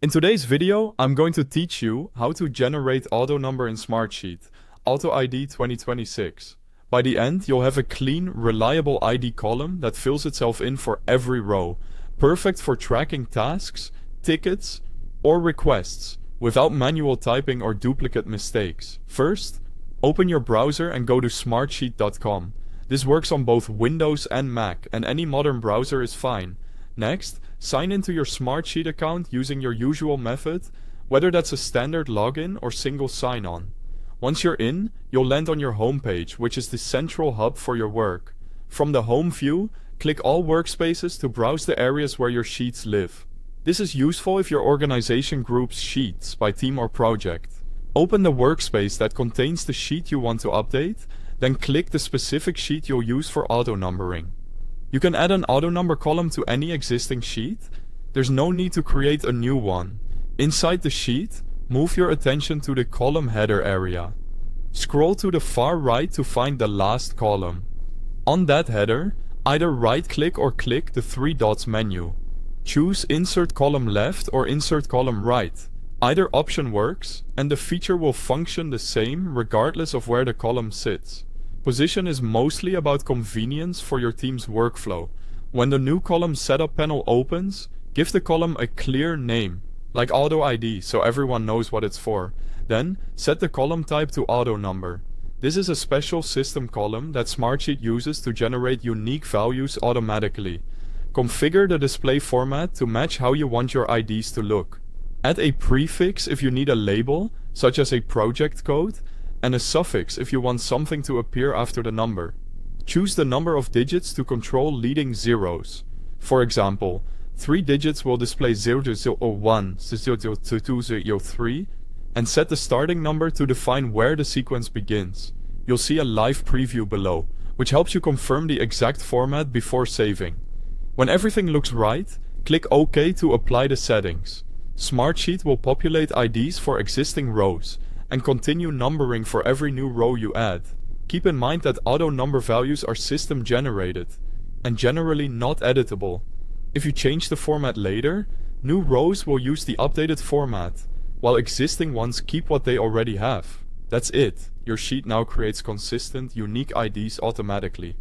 In today's video, I'm going to teach you how to generate auto number in Smartsheet, Auto ID 2026. By the end, you'll have a clean, reliable ID column that fills itself in for every row, perfect for tracking tasks, tickets, or requests, without manual typing or duplicate mistakes. First, open your browser and go to smartsheet.com. This works on both Windows and Mac, and any modern browser is fine. Next, sign into your Smartsheet account using your usual method, whether that's a standard login or single sign-on. Once you're in, you'll land on your home page, which is the central hub for your work. From the home view, click All Workspaces to browse the areas where your sheets live. This is useful if your organization groups sheets by theme or project. Open the workspace that contains the sheet you want to update, then click the specific sheet you'll use for auto numbering. You can add an auto number column to any existing sheet. There's no need to create a new one. Inside the sheet, move your attention to the column header area. Scroll to the far right to find the last column. On that header, either right-click or click the three dots menu. Choose Insert Column Left or Insert Column Right. Either option works, and the feature will function the same regardless of where the column sits. Position is mostly about convenience for your team's workflow. When the new column setup panel opens, give the column a clear name, like Auto ID, so everyone knows what it's for. Then, set the column type to Auto Number. This is a special system column that Smartsheet uses to generate unique values automatically. Configure the display format to match how you want your IDs to look. Add a prefix if you need a label, such as a project code, and a suffix if you want something to appear after the number. Choose the number of digits to control leading zeros. For example, 3 digits will display 0001, 002203, and set the starting number to define where the sequence begins. You'll see a live preview below, which helps you confirm the exact format before saving. When everything looks right, click OK to apply the settings. Smartsheet will populate IDs for existing rows and continue numbering for every new row you add. Keep in mind that auto number values are system generated and generally not editable. If you change the format later, new rows will use the updated format, while existing ones keep what they already have. That's it. Your sheet now creates consistent, unique IDs automatically.